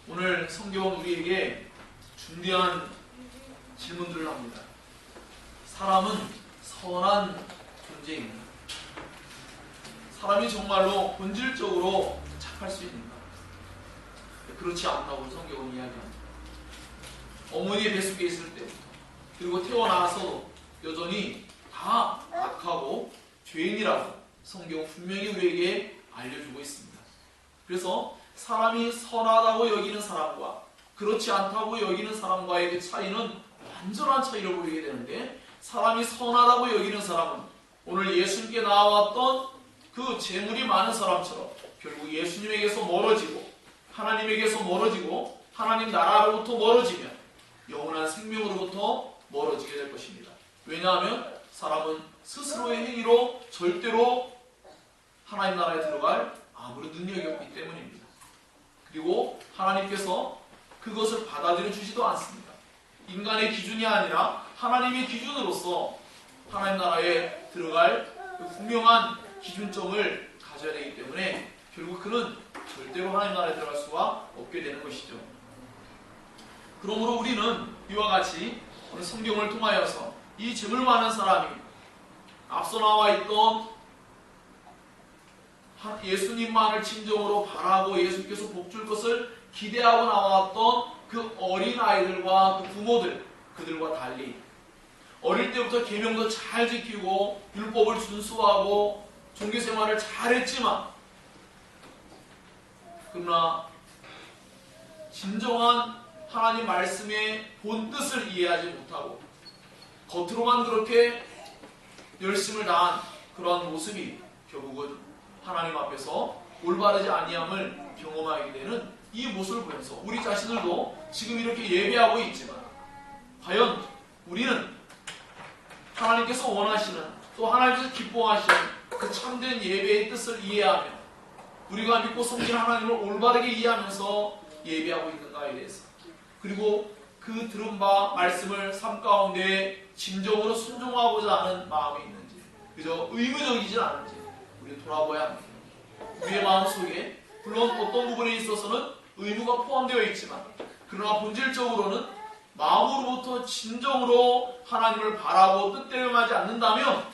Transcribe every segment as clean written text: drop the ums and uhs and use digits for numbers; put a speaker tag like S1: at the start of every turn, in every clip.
S1: 오늘 성경은 우리에게 중대한 질문들을 합니다. 사람은 선한 존재입니다. 사람이 정말로 본질적으로 착할 수 있는가? 그렇지 않다고 성경은 이야기합니다. 어머니의 뱃속에 있을 때부터 그리고 태어나서도 여전히 다 악하고 죄인이라고 성경은 분명히 우리에게 알려주고 있습니다. 그래서 사람이 선하다고 여기는 사람과 그렇지 않다고 여기는 사람과의 그 차이는 완전한 차이를 보이게 되는데, 사람이 선하다고 여기는 사람은 오늘 예수님께 나와왔던 그 재물이 많은 사람처럼 결국 예수님에게서 멀어지고 하나님에게서 멀어지고 하나님 나라로부터 멀어지면 영원한 생명으로부터 멀어지게 될 것입니다. 왜냐하면 사람은 스스로의 행위로 절대로 하나님 나라에 들어갈 아무런 능력이 없기 때문입니다. 그리고 하나님께서 그것을 받아들여 주지도 않습니다. 인간의 기준이 아니라 하나님의 기준으로서 하나님 나라에 들어갈 그 분명한 기준점을 가져야 되기 때문에 결국 그는 절대로 하나님 나라에 들어갈 수가 없게 되는 것이죠. 그러므로 우리는 이와 같이 오늘 성경을 통하여서 이 재물 많은 사람이 앞서 나와 있던 예수님만을 진정으로 바라고 예수님께서 복줄 것을 기대하고 나왔던 그 어린 아이들과 그 부모들, 그들과 달리 어릴 때부터 계명도 잘 지키고 율법을 준수하고 종교생활을 잘했지만 그러나 진정한 하나님 말씀의 본뜻을 이해하지 못하고 겉으로만 그렇게 열심을 다한 그러한 모습이 결국은 하나님 앞에서 올바르지 아니함을 경험하게 되는 이 모습을 보면서 우리 자신들도 지금 이렇게 예배하고 있지만 과연 우리는 하나님께서 원하시는 또 하나님께서 기뻐하시는 그 참된 예배의 뜻을 이해하며 우리가 믿고 섬기는 하나님을 올바르게 이해하면서 예배하고 있는가에 대해서, 그리고 그 들은 바 말씀을 삶 가운데 진정으로 순종하고자 하는 마음이 있는지, 그저 의무적이지 않은지 우리는 돌아보아야 합니다. 우리의 마음속에 물론 어떤 부분에 있어서는 의무가 포함되어 있지만 그러나 본질적으로는 마음으로부터 진정으로 하나님을 바라고 뜻대로 하지 않는다면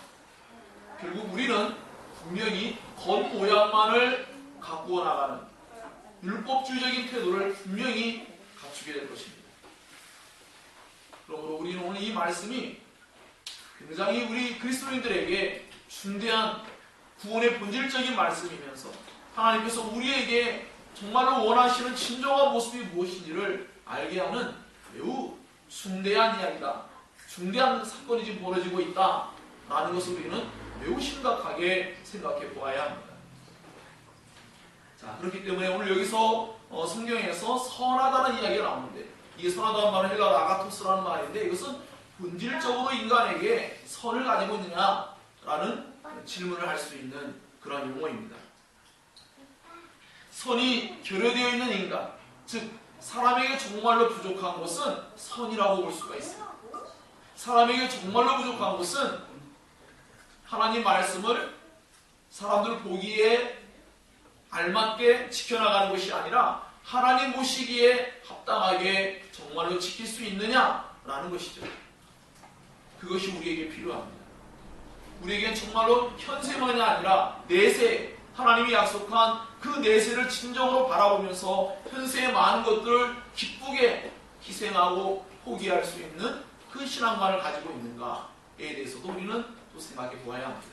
S1: 결국 우리는 분명히 겉모양만을 가꾸어 나가는 율법주의적인 태도를 분명히 갖추게 될 것입니다. 그러므로 우리는 오늘 이 말씀이 굉장히 우리 그리스도인들에게 중대한 구원의 본질적인 말씀이면서 하나님께서 우리에게 정말로 원하시는 진정한 모습이 무엇인지를 알게 하는 매우 중대한 이야기다, 중대한 사건이 지금 벌어지고 있다라는 것을 우리는 매우 심각하게 생각해 보아야 합니다. 자, 그렇기 때문에 오늘 여기서 성경에서 선하다는 이야기가 나오는데, 이게 선하다는 말은 헬라어 아가토스라는 말인데 이것은 본질적으로 인간에게 선을 가지고 있느냐라는 질문을 할 수 있는 그런 용어입니다. 선이 결여되어 있는 인간, 즉 사람에게 정말로 부족한 것은 선이라고 볼 수가 있습니다. 사람에게 정말로 부족한 것은 하나님 말씀을 사람들 보기에 알맞게 지켜나가는 것이 아니라 하나님 보시기에 합당하게 정말로 지킬 수 있느냐라는 것이죠. 그것이 우리에게 필요합니다. 우리에겐 정말로 현세만이 아니라 내세, 하나님이 약속한 그 내세를 진정으로 바라보면서 현세의 많은 것들을 기쁘게 희생하고 포기할 수 있는 그 신앙관을 가지고 있는가에 대해서도 우리는 또 생각해 보아야 합니다.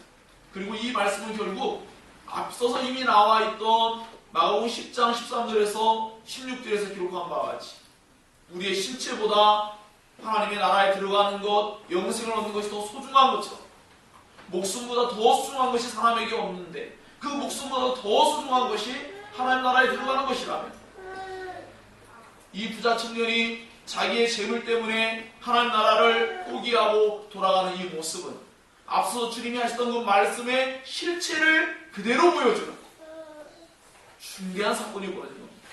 S1: 그리고 이 말씀은 결국 앞서서 이미 나와 있던 마가복음 10장 13절에서 16절에서 기록한 바와 같이 우리의 신체보다 하나님의 나라에 들어가는 것, 영생을 얻는 것이 더 소중한 것처럼 목숨보다 더 소중한 것이 사람에게 없는데 그 목숨보다 더 소중한 것이 하나님 나라에 들어가는 것이라면, 이 부자 청년이 자기의 재물 때문에 하나님 나라를 포기하고 돌아가는 이 모습은 앞서 주님이 하셨던 그 말씀의 실체를 그대로 보여주는 중대한 사건이 벌어진 겁니다.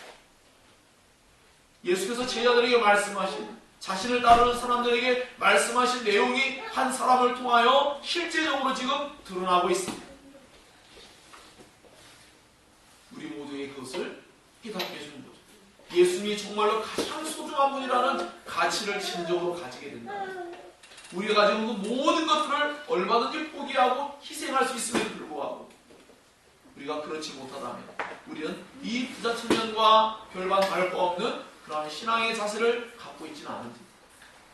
S1: 예수께서 제자들에게 말씀하신, 자신을 따르는 사람들에게 말씀하신 내용이 한 사람을 통하여 실제적으로 지금 드러나고 있습니다. 우리 모두에게 그것을 깨닫게 해주는 거죠. 예수님이 여러분이 정말로 가장 소중한 분이라는 가치를 진정으로 가지게 된다. 우리가 가지고 있는 모든 것들을 얼마든지 포기하고 희생할 수 있음에도 불구하고 우리가 그렇지 못하다면 우리는 이 부자 청년과 별반 다를 바 없는 그러한 신앙의 자세를 갖고 있지는 않은지,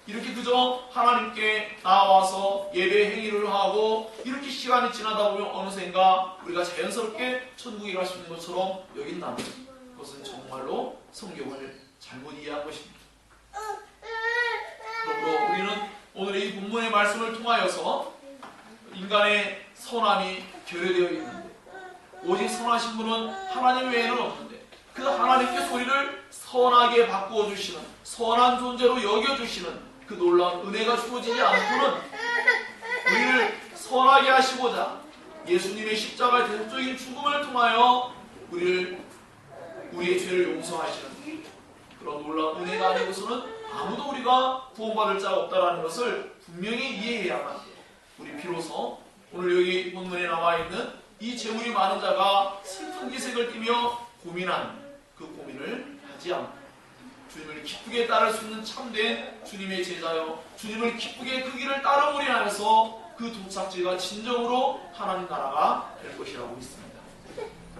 S1: 이렇게 그저 하나님께 나와서 예배 행위를 하고 이렇게 시간이 지나다 보면 어느샌가 우리가 자연스럽게 천국에 갈 수 있는 것처럼 여긴다면 그것은 정말로 성경을 잘못 이해한 것입니다. 그러므로 우리는 오늘 이 본문의 말씀을 통하여서 인간의 선함이 결여되어 있는데 오직 선하신 분은 하나님 외에는 없는데 그 하나님께서 우리를 선하게 바꾸어 주시는, 선한 존재로 여겨주시는 그 놀라운 은혜가 주어지지 않고는 우리를 선하게 하시고자 예수님의 십자가의 대속적인 죽음을 통하여 우리의 죄를 용서하시는 그런 놀라운 은혜가 아니고서는 아무도 우리가 구원받을 자가 없다는 것을 분명히 이해해야만 우리 비로소 오늘 여기 본문에 나와 있는 이 재물이 많은 자가 슬픈 기색을 띠며 고민한 그 고민을 하지 않고 주님을 기쁘게 따를 수 있는 참된 주님의 제자여 주님을 기쁘게 그 길을 따르므리 하면서 그 도착지가 진정으로 하나님 나라가 될 것이라고 있습니다.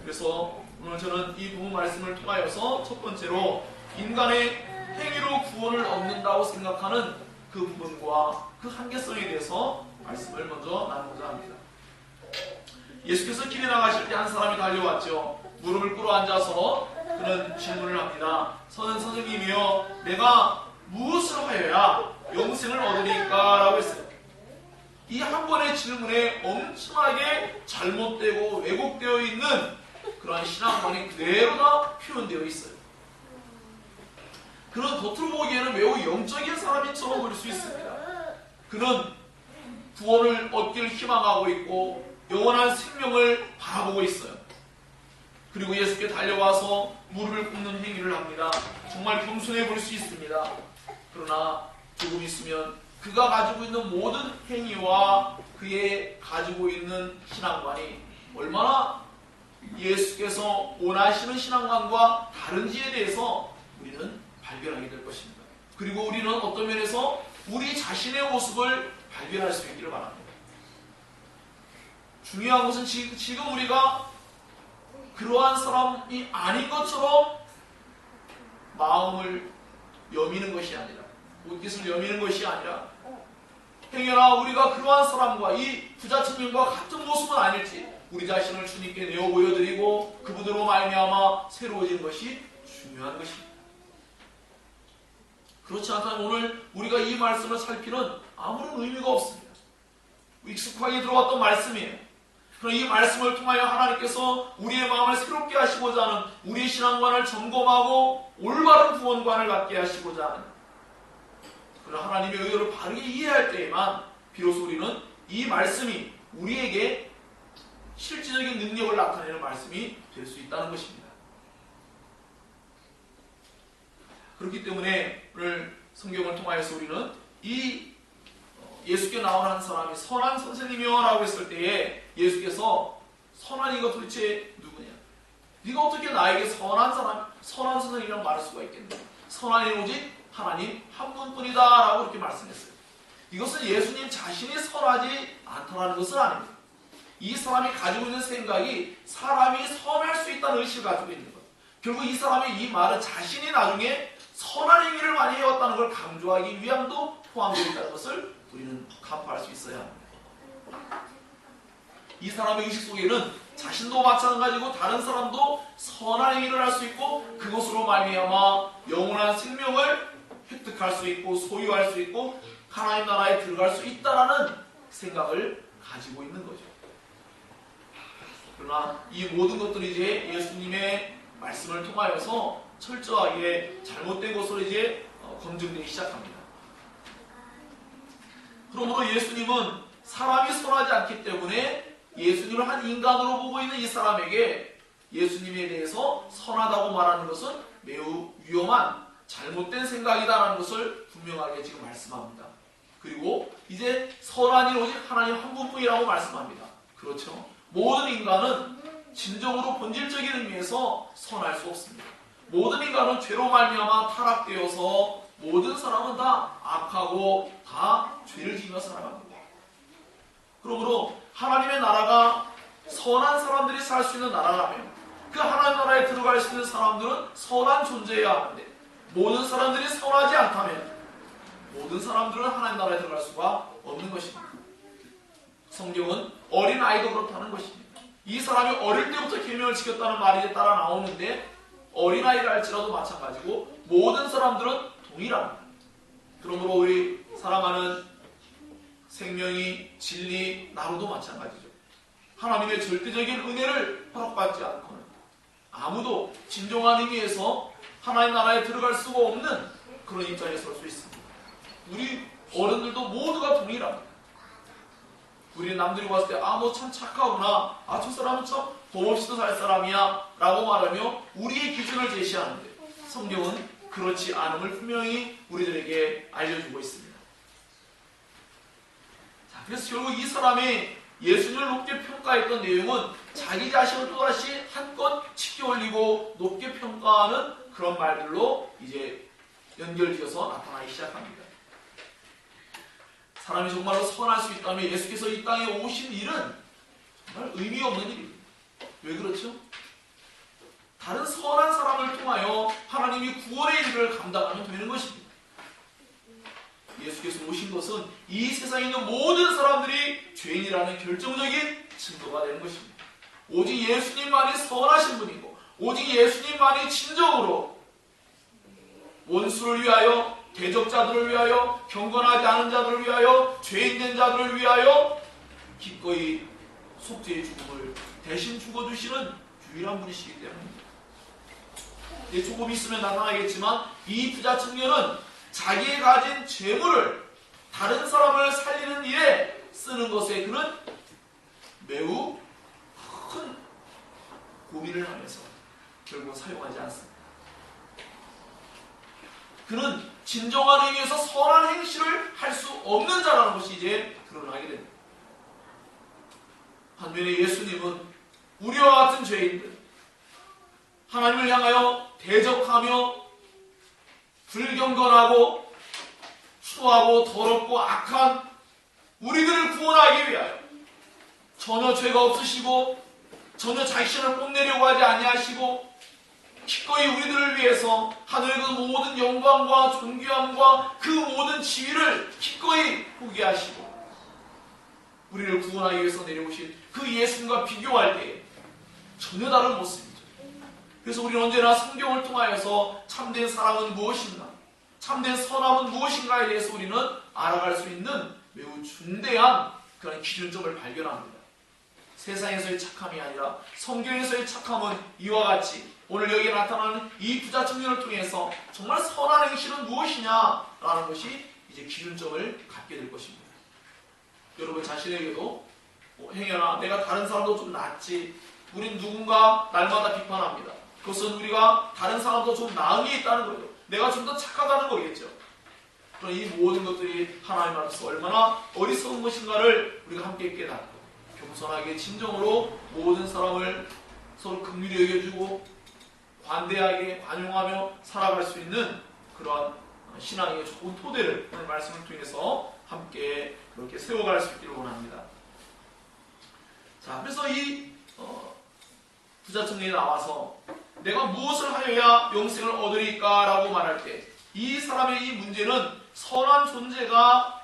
S1: 그래서 오늘 저는 이 본문 말씀을 통하여서 첫 번째로 인간의 행위로 구원을 얻는다고 생각하는 그 부분과 그 한계성에 대해서 말씀을 먼저 나누고자 합니다. 예수께서 길에 나가실 때 한 사람이 달려왔죠. 무릎을 꿇어 앉아서 그는 질문을 합니다. 선생님이여, 내가 무엇을 하여야 영생을 얻으리까? 라고 했어요. 이 한 번의 질문에 엄청나게 잘못되고 왜곡되어 있는 그러한 신앙관이 그대로 다 표현되어 있어요. 그는 겉으로 보기에는 매우 영적인 사람인처럼 보일 수 있습니다. 그는 구원을 얻기를 희망하고 있고 영원한 생명을 바라보고 있어요. 그리고 예수께 달려와서 무릎을 꿇는 행위를 합니다. 정말 겸손해 보일 수 있습니다. 그러나 조금 있으면 그가 가지고 있는 모든 행위와 그의 가지고 있는 신앙관이 얼마나 예수께서 원하시는 신앙관과 다른지에 대해서 우리는 발견하게 될 것입니다. 그리고 우리는 어떤 면에서 우리 자신의 모습을 발견할 수 있기를 바랍니다. 중요한 것은 지금 우리가 그러한 사람이 아닌 것처럼 마음을 여미는 것이 아니라, 옷깃을 여미는 것이 아니라 행여나 우리가 그러한 사람과 이 부자 청년과 같은 모습은 아닐지 우리 자신을 주님께 내어 보여드리고 그분으로 말미암아 새로워지는 것이 중요한 것입니다. 그렇지 않다면 오늘 우리가 이 말씀을 살피는 아무런 의미가 없습니다. 익숙하게 들어왔던 말씀이에요. 그럼 이 말씀을 통하여 하나님께서 우리의 마음을 새롭게 하시고자 하는, 우리의 신앙관을 점검하고 올바른 구원관을 갖게 하시고자 하는 그런 하나님의 의도를 바르게 이해할 때에만 비로소 우리는 이 말씀이 우리에게 실질적인 능력을 나타내는 말씀이 될 수 있다는 것입니다. 그렇기 때문에 오늘 성경을 통하여서 우리는 이 예수께 나온 한 사람이 선한 선생님이여 라고 했을 때에 예수께서 선한 이가 도대체 누구냐? 네가 어떻게 나에게 선한 선생님이라고 말할 수가 있겠냐? 선한 이는 오직 하나님 한 분뿐이다 라고 이렇게 말씀했어요. 이것은 예수님 자신이 선하지 않다는 것은 아닙니다. 이 사람이 가지고 있는 생각이 사람이 선할 수 있다는 의식을 가지고 있는 것. 결국 이 사람의 이 말은 자신이 나중에 선한 행위를 많이 해왔다는 걸 강조하기 위함도 포함되어 있다는 것을 우리는 간파할 수 있어야 합니다. 이 사람의 의식 속에는 자신도 마찬가지고 다른 사람도 선한 행위를 할 수 있고 그것으로 말미암아 영원한 생명을 획득할 수 있고 소유할 수 있고 하나님 나라에 들어갈 수 있다라는 생각을 가지고 있는 거죠. 그러나 이 모든 것들이 이제 예수님의 말씀을 통하여서 철저하게 잘못된 것으로 이제 검증되기 시작합니다. 그러므로 예수님은 사람이 선하지 않기 때문에 예수님을 한 인간으로 보고 있는 이 사람에게 예수님에 대해서 선하다고 말하는 것은 매우 위험한 잘못된 생각이다라는 것을 분명하게 지금 말씀합니다. 그리고 이제 선한 이 오직 하나님 한 분뿐이라고 말씀합니다. 그렇죠? 모든 인간은 진정으로 본질적인 의미에서 선할 수 없습니다. 모든 인간은 죄로 말미암아 타락되어서 모든 사람은 다 악하고 다 죄를 지으며 살아갑니다. 그러므로 하나님의 나라가 선한 사람들이 살 수 있는 나라라면 그 하나님 나라에 들어갈 수 있는 사람들은 선한 존재여야 하는데 모든 사람들이 선하지 않다면 모든 사람들은 하나님 나라에 들어갈 수가 없는 것입니다. 성경은 어린아이도 그렇다는 것입니다. 이 사람이 어릴 때부터 계명을 지켰다는 말이 따라 나오는데 어린아이라 할지라도 마찬가지고 모든 사람들은 동일합니다. 그러므로 우리 사랑하는 생명이 진리 나로도 마찬가지죠. 하나님의 절대적인 은혜를 허락받지 않고는 아무도 진정한 의미에서 하나님 나라에 들어갈 수가 없는 그런 입장에 설 수 있습니다. 우리 어른들도 모두가 동일합니다. 우리 남들이 봤을 때 너 참 착하구나, 저 사람은 참 겁없이도 살 사람이야 라고 말하며 우리의 기준을 제시하는데 성경은 그렇지 않음을 분명히 우리들에게 알려주고 있습니다. 자, 그래서 결국 이 사람이 예수님을 높게 평가했던 내용은 자기 자신을 또다시 한껏 치켜 올리고 높게 평가하는 그런 말들로 이제 연결지어서 나타나기 시작합니다. 사람이 정말로 선할 수 있다면 예수께서 이 땅에 오신 일은 정말 의미 없는 일입니다. 왜 그렇죠? 다른 선한 사람을 통하여 하나님이 구원의 일을 감당하면 되는 것입니다. 예수께서 오신 것은 이 세상에 있는 모든 사람들이 죄인이라는 결정적인 증거가 되는 것입니다. 오직 예수님만이 선하신 분이고 오직 예수님만이 진정으로 원수를 위하여, 대적자들을 위하여, 경건하지 않은 자들을 위하여, 죄인된 자들을 위하여 기꺼이 속죄의 죽음을 대신 죽어주시는 유일한 분이시기 때문입니다. 조금 있으면 나타나겠지만 이 부자 청년은 자기의 가진 재물을 다른 사람을 살리는 일에 쓰는 것에 그는 매우 큰 고민을 하면서 결국 사용하지 않습니다. 그는 진정한 의미에서 선한 행실을 할 수 없는 자라는 것이 이제 드러나게 됩니다. 반면에 예수님은 우리와 같은 죄인들, 하나님을 향하여 대적하며 불경건하고 추하고 더럽고 악한 우리들을 구원하기 위하여 전혀 죄가 없으시고 전혀 자신을 뽐내려고 하지 아니하시고 기꺼이 우리들을 위해서 하늘의 그 모든 영광과 존귀함과 그 모든 지위를 기꺼이 포기하시고 우리를 구원하기 위해서 내려오신 그 예수님과 비교할 때 전혀 다른 모습이죠. 그래서 우리는 언제나 성경을 통하여서 참된 사랑은 무엇인가, 참된 선함은 무엇인가에 대해서 우리는 알아갈 수 있는 매우 중대한 그런 기준점을 발견합니다. 세상에서의 착함이 아니라 성경에서의 착함은 이와 같이 오늘 여기에 나타나는 이 부자 청년을 통해서 정말 선한 행실은 무엇이냐라는 것이 이제 기준점을 갖게 될 것입니다. 여러분 자신에게도 행여나 내가 다른 사람도 좀 낫지, 우린 누군가 날마다 비판합니다. 그것은 우리가 다른 사람도 좀 나음이 있다는 거예요. 내가 좀 더 착하다는 거겠죠. 그럼 이 모든 것들이 하나님 앞에서 얼마나 어리석은 것인가를 우리가 함께 깨닫고 겸손하게 진정으로 모든 사람을 서로 긍휼히 여겨주고 관대하게 관용하며 살아갈 수 있는 그러한 신앙의 좋은 토대를 오늘 말씀을 통해서 함께 그렇게 세워갈 수 있기를 원합니다. 자, 그래서 이 부자 청년이 나와서 내가 무엇을 하여야 영생을 얻으리까 라고 말할 때 이 사람의 이 문제는 선한 존재가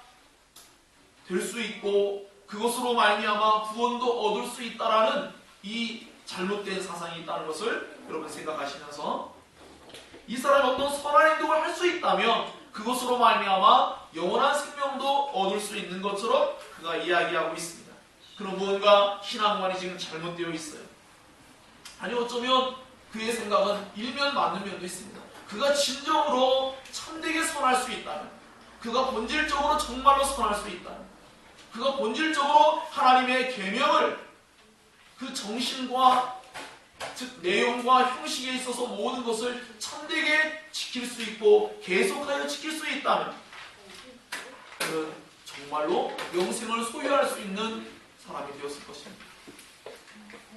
S1: 될 수 있고 그것으로 말미암아 구원도 얻을 수 있다라는 이 잘못된 사상이 있다는 것을 여러분 생각하시면서 이 사람이 어떤 선한 행동을 할 수 있다면 그것으로 말미암아 영원한 생명도 얻을 수 있는 것처럼 그가 이야기하고 있습니다. 그럼 무언가 신앙관이 지금 잘못되어 있어요. 아니 어쩌면 그의 생각은 일면 맞는 면도 있습니다. 그가 진정으로 참되게 선할 수 있다면, 그가 본질적으로 정말로 선할 수 있다면, 그가 본질적으로 하나님의 계명을 그 정신과 즉 내용과 형식에 있어서 모든 것을 참되게 지킬 수 있고 계속하여 지킬 수 있다면 그는 정말로 영생을 소유할 수 있는 사람이 되었을 것입니다.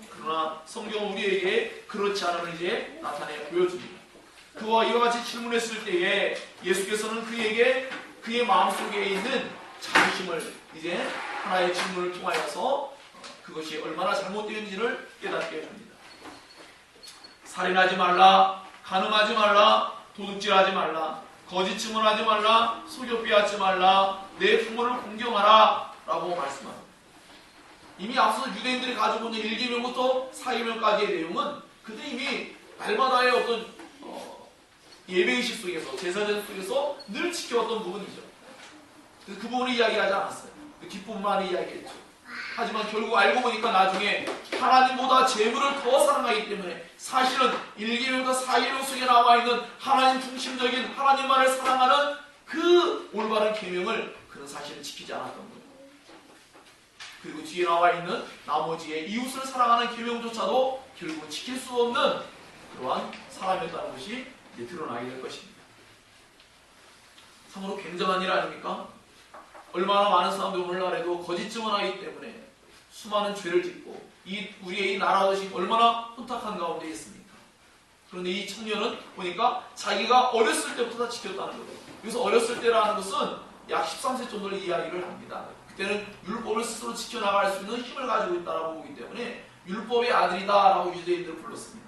S1: 그러나 성경은 우리에게 그렇지 않음을 이제 나타내 보여줍니다. 그와 이와 같이 질문했을 때에 예수께서는 그에게 그의 마음속에 있는 자부심을 이제 하나의 질문을 통하여서 그것이 얼마나 잘못되었는지를 깨닫게 해줍니다. 살인하지 말라, 간음하지 말라, 도둑질하지 말라, 거짓 증언하지 말라, 속여 빼앗지 말라, 내 부모를 공경하라 라고 말씀합니다. 이미 앞서 유대인들이 가지고 있는 1계명부터 4계명까지의 내용은 그때 이미 날마다의 어떤 예배의식 속에서, 제사전 속에서 늘 지켜왔던 부분이죠. 그래서 그 부분을 이야기하지 않았어요. 그 기쁨만 이야기했죠. 하지만 결국 알고 보니까 나중에 하나님보다 재물을 더 사랑하기 때문에 사실은 1계명부터 4계명 속에 나와 있는 하나님 중심적인 하나님만을 사랑하는 그 올바른 계명을 그는 사실은 지키지 않았던 거예요. 그리고 뒤에 나와 있는 나머지의 이웃을 사랑하는 계명조차도 결국은 지킬 수 없는 그러한 사람이었다는 것이 이제 드러나게 될 것입니다. 참으로 굉장한 일 아닙니까? 얼마나 많은 사람들이 오늘날에도 거짓 증언하기 때문에 수많은 죄를 짓고 우리의 이 나라것이 얼마나 혼탁한 가운데 있습니까? 그런데 이 청년은 보니까 자기가 어렸을 때부터 다 지켰다는 거예요. 여기서 어렸을 때라는 것은 약 13세 정도를 이야기를 합니다. 그때는 율법을 스스로 지켜나갈 수 있는 힘을 가지고 있다고 보기 때문에 율법의 아들이다라고 유대인들을 불렀습니다.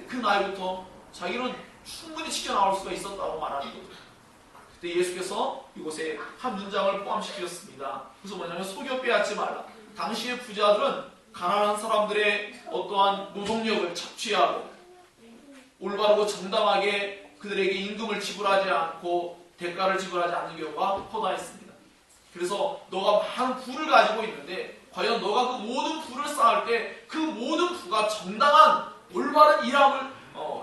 S1: 그 나이부터 자기는 충분히 지켜나갈 수가 있었다고 말하는 거죠. 그때 예수께서 이곳에 한 문장을 포함시켰습니다. 그래서 뭐냐면 속여 빼앗지 말라. 당시의 부자들은 가난한 사람들의 어떠한 노동력을 착취하고 올바르고 정당하게 그들에게 임금을 지불하지 않고 대가를 지불하지 않는 경우가 허다했습니다. 그래서 너가 많은 부를 가지고 있는데 과연 너가 그 모든 부를 쌓을 때 그 모든 부가 정당한 올바른 일함을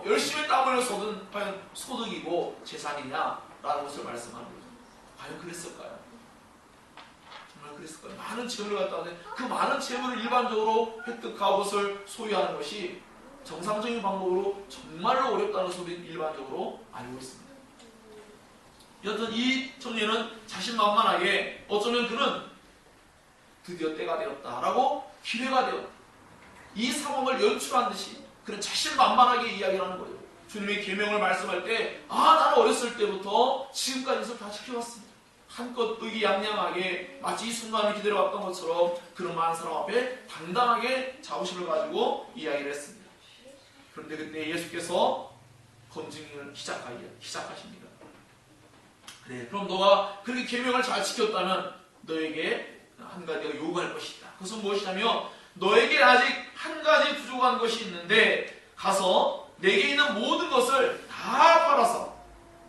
S1: 열심히 땀 흘려서 얻은 과연 소득이고 재산이냐라는 것을 말씀하는 거죠. 과연 그랬을까요? 정말 그랬을까요? 많은 재물을 갖다 하는데 그 많은 재물을 일반적으로 획득하고 그것을 소유하는 것이 정상적인 방법으로 정말로 어렵다는 것을 일반적으로 알고 있습니다. 여튼 이 청년은 자신만만하게 어쩌면 그는 드디어 때가 되었다라고 기회가 되었다. 이 상황을 연출한 듯이 그는 자신만만하게 이야기를 하는 거예요. 주님의 계명을 말씀할 때 나는 어렸을 때부터 지금까지 다 지켜왔습니다. 한껏 의기양양하게 마치 이 순간을 기다려왔던 것처럼 그런 많은 사람 앞에 당당하게 자부심을 가지고 이야기를 했습니다. 그런데 그때 예수께서 검증을 시작하십니다. 그래, 그럼 너가 그렇게 계명을 잘 지켰다면 너에게 한 가지가 요구할 것이다. 그것은 무엇이냐면 너에게 아직 한 가지 부족한 것이 있는데 가서 내게 있는 모든 것을 다 팔아서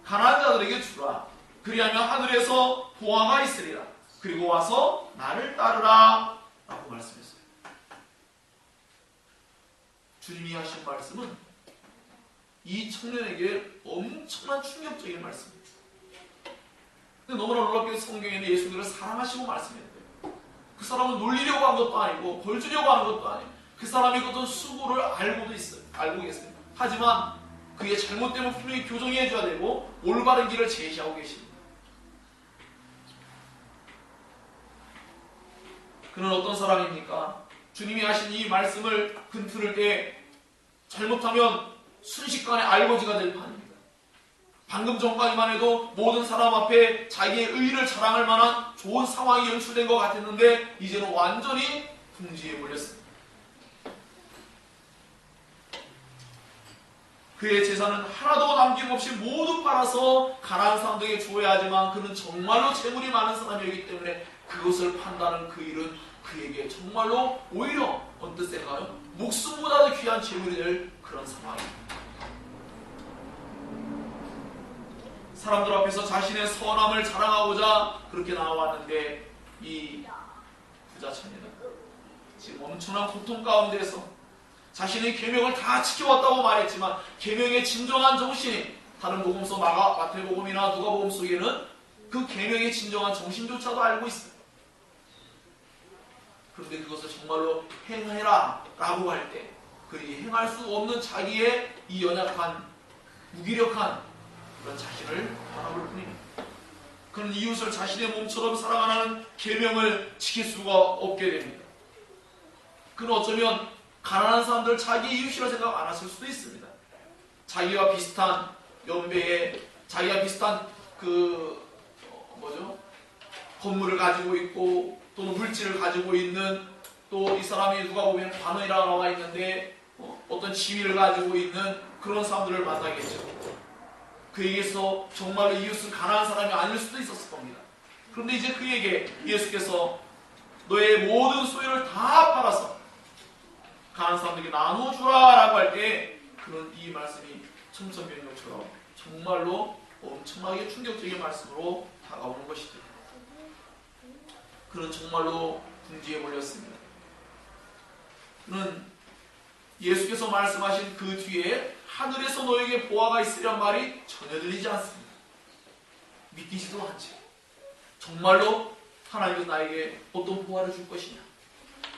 S1: 가난한 자들에게 주라. 그리하면 하늘에서 보화가 있으리라. 그리고 와서 나를 따르라 라고 말씀했어요. 주님이 하신 말씀은 이 청년에게 엄청난 충격적인 말씀입니다. 근데 너무나 놀랍게 성경에는 예수님을 사랑하시고 말씀했대요. 그 사람은 놀리려고 한 것도 아니고 벌 주려고 하는 것도 아니고 그 사람이 어떤 수고를 알고 계세요. 하지만 그의 잘못됨을 분명히 교정해 줘야 되고 올바른 길을 제시하고 계십니다. 그는 어떤 사람입니까? 주님이 하신 이 말씀을 들을 때 잘못하면 순식간에 알거지가 될 판입니다. 방금 전까지만 해도 모든 사람 앞에 자기의 의의를 자랑할 만한 좋은 상황이 연출된 것 같았는데 이제는 완전히 궁지에 몰렸습니다. 그의 재산은 하나도 남김없이 모두 팔아서 가난한 사람들에게 주어야 하지만 그는 정말로 재물이 많은 사람이었기 때문에 그것을 판다는 그 일은 그에게 정말로 오히려 어떤 때일까요? 목숨보다도 귀한 재물이 될 그런 상황입니다. 사람들 앞에서 자신의 선함을 자랑하고자 그렇게 나왔는데 이 부자 청년은 지금 엄청난 고통 가운데서 자신의 계명을 다 지켜왔다고 말했지만 계명의 진정한 정신이 다른 복음서 마태복음이나 누가복음 속에는 그 계명의 진정한 정신조차도 알고 있어요. 그런데 그것을 정말로 행해라 라고 할 때 그리 행할 수 없는 자기의 이 연약한 무기력한 그런 자신을 바라볼 뿐입니다. 그는 이웃을 자신의 몸처럼 사랑하는 계명을 지킬 수가 없게 됩니다. 그는 어쩌면 가난한 사람들 자기 이웃이라 생각 안 하실 수도 있습니다. 자기와 비슷한 연배에 자기가 비슷한 건물을 가지고 있고 또는 물질을 가지고 있는, 또 이 사람이 누가 보면 관원이라고 나와 있는데 어떤 지위를 가지고 있는 그런 사람들을 만나겠죠. 그에게서 정말로 이웃은 가난한 사람이 아닐 수도 있었을 겁니다. 그런데 이제 그에게 예수께서 너의 모든 소유를 다 팔아서 가난한 사람들에게 나눠주라 라고 할 때 그런 이 말씀이 천천명령처럼 정말로 엄청나게 충격적인 말씀으로 다가오는 것이죠. 그는 정말로 궁지에 몰렸습니다. 그는 예수께서 말씀하신 그 뒤에 하늘에서 너에게 보화가 있으란 말이 전혀 들리지 않습니다. 믿기지도 않죠. 정말로 하나님께서 나에게 어떤 보화를 줄 것이냐.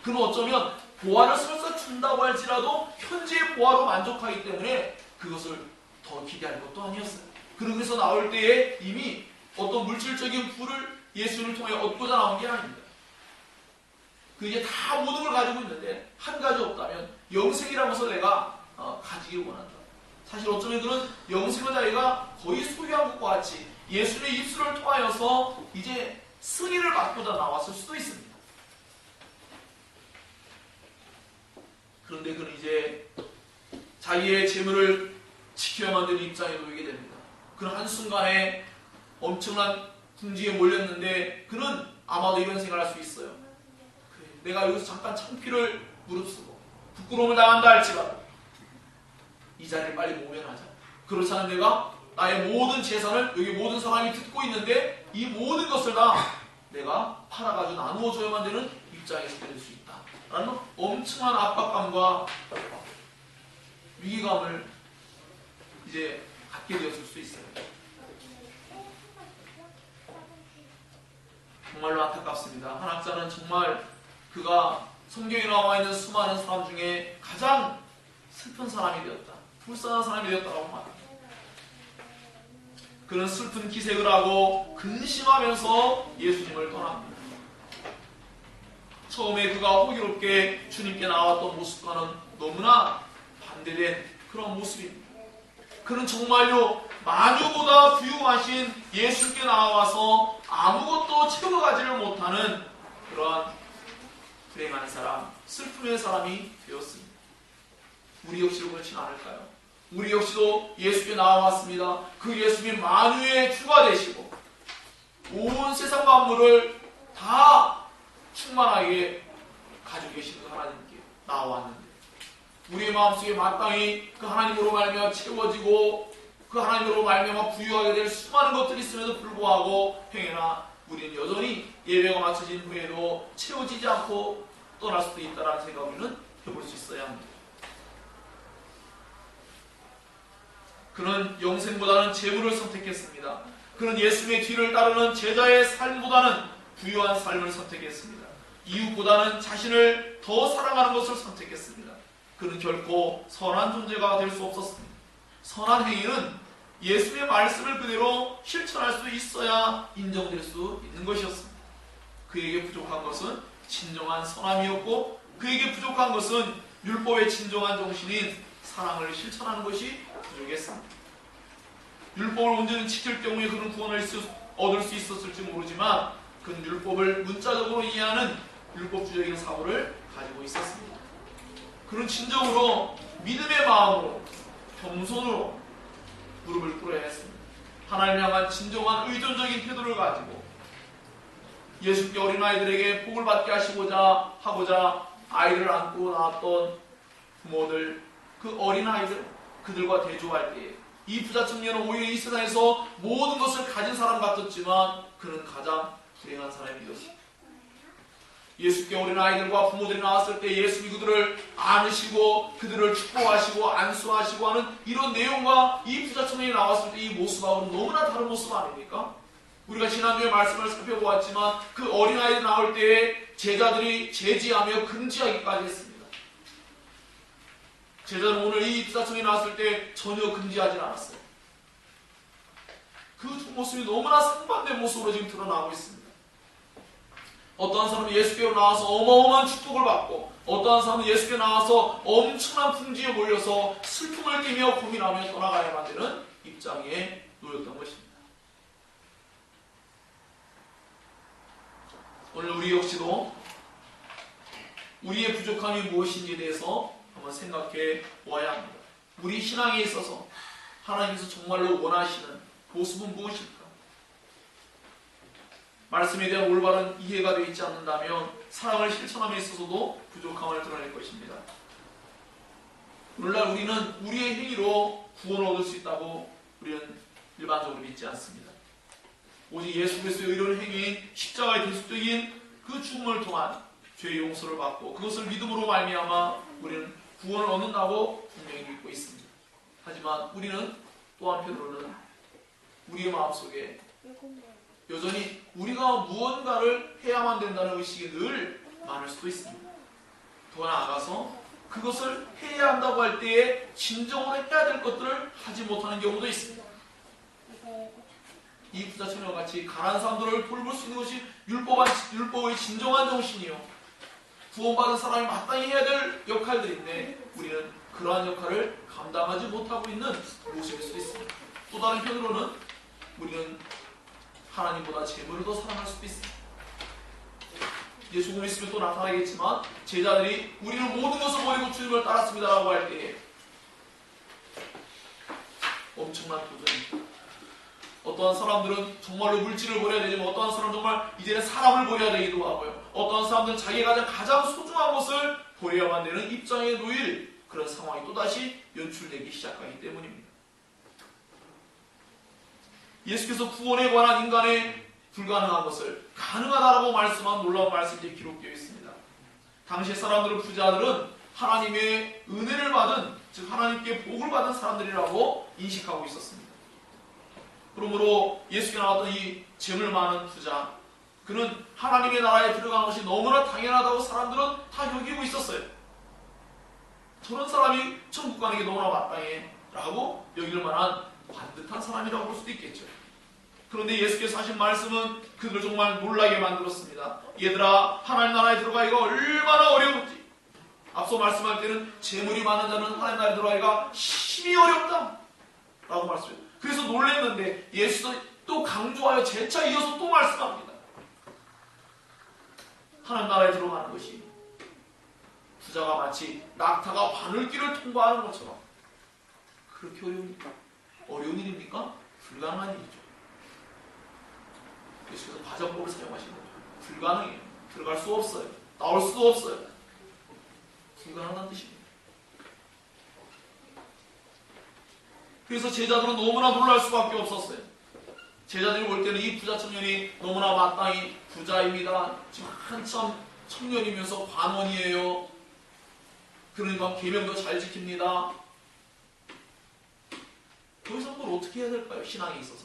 S1: 그는 어쩌면 보화를 설사 준다고 할지라도 현재의 보화로 만족하기 때문에 그것을 더 기대할 것도 아니었어요. 그러면서 나올 때에 이미 어떤 물질적인 부를 예수를 통해 얻고자 나온 게 아닙니다. 그게 다 모든 걸 가지고 있는데 한 가지 없다면 영생이라면서 내가 가지기를 원한다. 사실 어쩌면 그런 영생의 자리가 거의 소유한 것과 같이 예수의 입술을 통하여서 이제 승인을 받고자 나왔을 수도 있습니다. 그런데 그는 이제 자기의 재물을 지켜야만 되는 입장에 놓이게 됩니다. 그는 한순간에 엄청난 궁지에 몰렸는데 그는 아마도 이런 생각을 할 수 있어요. 그래, 내가 여기서 잠깐 창피를 무릅쓰고 부끄러움을 당한다 할지라도 이 자리를 빨리 모면하자. 그렇지 않으면 내가 나의 모든 재산을 여기 모든 사람이 듣고 있는데 이 모든 것을 다 내가 팔아가지고 나누어줘야만 되는 입장에 서게 될 수 있다 라는 엄청난 압박감과 위기감을 이제 갖게 되었을 수 있어요. 정말로 안타깝습니다. 한 학자는 정말 그가 성경에 나와 있는 수많은 사람 중에 가장 슬픈 사람이 되었다, 불쌍한 사람이 되었다고 말합니다. 그는 슬픈 기색을 하고 근심하면서 예수님을 떠납니다. 처음에 그가 호기롭게 주님께 나왔던 모습과는 너무나 반대된 그런 모습입니다. 그는 정말로 마녀보다 부유하신 예수께 나와서 아무것도 채워가지를 못하는 그러한 불행한 사람, 슬픔의 사람이 되었습니다. 우리 역시도 그렇지 않을까요? 우리 역시도 예수께 나와왔습니다. 그 예수님이 만유의 주가 되시고 온 세상 만물을 다 충만하게 가지고 계시는 하나님께 나와왔는데 우리의 마음속에 마땅히 그 하나님으로 말미암아 채워지고 그 하나님으로 말미암아 부유하게 될 수많은 것들이 있음에도 불구하고 행여나 우리는 여전히 예배가 마쳐진 후에도 채워지지 않고 떠날 수도 있다는 생각을 우리는 해볼 수 있어야 합니다. 그는 영생보다는 재물을 선택했습니다. 그는 예수님의 뒤를 따르는 제자의 삶보다는 부유한 삶을 선택했습니다. 이웃보다는 자신을 더 사랑하는 것을 선택했습니다. 그는 결코 선한 존재가 될 수 없었습니다. 선한 행위는 예수의 말씀을 그대로 실천할 수 있어야 인정될 수 있는 것이었습니다. 그에게 부족한 것은 진정한 선함이었고 그에게 부족한 것은 율법의 진정한 정신인 사랑을 실천하는 것이 부족했습니다. 율법을 온전히 지킬 경우에 그는 구원을 얻을 수 있었을지 모르지만 그는 율법을 문자적으로 이해하는 율법주의적인 사고를 가지고 있었습니다. 그는 진정으로 믿음의 마음으로 겸손으로 무릎을 꿇어야 했습니다. 하나님을 향한 진정한 의존적인 태도를 가지고 예수께 어린아이들에게 복을 받게 하고자 아이를 안고 나왔던 부모들, 그 어린아이들, 그들과 대조할 때에 이 부자 청년은 오히려 이 세상에서 모든 것을 가진 사람 같았지만 그는 가장 불행한 사람이 되었습니다. 예수께 어린아이들과 부모들이 나왔을 때 예수님이 그들을 안으시고 그들을 축복하시고 안수하시고 하는 이런 내용과 이 부자 청년이 나왔을 때 이 모습하고는 너무나 다른 모습 아닙니까? 우리가 지난주에 말씀을 살펴보았지만 그 어린아이들 나올 때에 제자들이 제지하며 금지하기까지 했습니다. 제자는 오늘 이 부자 청년이 나왔을 때 전혀 금지하지 않았어요. 그 두 모습이 너무나 상반된 모습으로 지금 드러나고 있습니다. 어떤 사람은 예수께로 나와서 어마어마한 축복을 받고 어떠한 사람은 예수께 나와서 엄청난 풍지에 몰려서 슬픔을 끼며 고민하며 떠나가야만 되는 입장에 놓였던 것입니다. 오늘 우리 역시도 우리의 부족함이 무엇인지에 대해서 한번 생각해 보아야 합니다. 우리 신앙에 있어서 하나님께서 정말로 원하시는 모습은 무엇일까? 말씀에 대한 올바른 이해가 되어 있지 않는다면 사랑을 실천함에 있어서도 부족함을 드러낼 것입니다. 오늘날 우리는 우리의 행위로 구원을 얻을 수 있다고 우리는 일반적으로 믿지 않습니다. 오직 예수 그리스도의 의로운 행위인 십자가의 대속적인 그 죽음을 통한 죄의 용서를 받고 그것을 믿음으로 말미암아 우리는 구원을 얻는다고 분명히 믿고 있습니다. 하지만 우리는 또 한편으로는 우리의 마음속에 여전히 우리가 무언가를 해야만 된다는 의식이 늘 많을 수도 있습니다. 더 나아가서 그것을 해야 한다고 할 때에 진정으로 해야 될 것들을 하지 못하는 경우도 있습니다. 이 부자처녀와 같이 가난한 사람들을 돌볼 수 있는 것이 율법의 진정한 정신이요, 구원받은 사람이 마땅히 해야 될 역할들인데 우리는 그러한 역할을 감당하지 못하고 있는 모습일 수도 있습니다. 또 다른 편으로는 우리는 하나님보다 재물을 더 사랑할 수도 있습니다. 이제 조금 있으면 또 나타나겠지만 제자들이 우리는 모든 것을 버리고 주님을 따랐습니다 라고 할 때에 엄청난 도전입니다. 어떠한 사람들은 정말로 물질을 버려야 되지만 어떠한 사람은 정말 이제는 사람을 버려야 되기도 하고요. 어떠한 사람들은 자기가 가장 소중한 것을 버려야만 되는 입장에 놓일 그런 상황이 또다시 연출되기 시작하기 때문입니다. 예수께서 구원에 관한 인간의 불가능한 것을 가능하다라고 말씀한 놀라운 말씀이 기록되어 있습니다. 당시 사람들은, 부자들은 하나님의 은혜를 받은, 즉 하나님께 복을 받은 사람들이라고 인식하고 있었습니다. 그러므로 예수께 나왔던 이 재물 많은 부자, 그는 하나님의 나라에 들어가는 것이 너무나 당연하다고 사람들은 다 여기고 있었어요. 저런 사람이 천국 가는 게 너무나 마땅해 라고 여길 만한 반듯한 사람이라고 볼 수도 있겠죠. 그런데 예수께서 하신 말씀은 그들을 정말 놀라게 만들었습니다. 얘들아, 하나님 나라에 들어가기가 얼마나 어려운지, 앞서 말씀할 때는 재물이 많은 자는 하나님 나라에 들어가기가 심히 어렵다 라고 말씀해요. 그래서 놀랐는데 예수도 또 강조하여 재차 이어서 또 말씀합니다. 하나님 나라에 들어가는 것이 부자가 마치 낙타가 바늘길을 통과하는 것처럼 그렇게 어려웁니까? 어려운 일입니까? 불가능한 일이죠. 예수께서 과정법을 사용하신 거죠. 불가능해요. 들어갈 수 없어요. 나올 수도 없어요. 불가능한 뜻입니다. 그래서 제자들은 너무나 놀랄 수밖에 없었어요. 제자들이 볼 때는 이 부자 청년이 너무나 마땅히 부자입니다. 지금 한참 청년이면서 관원이에요. 그러니까 계명도 잘 지킵니다. 더 이상 뭘 어떻게 해야 될까요? 신앙에 있어서.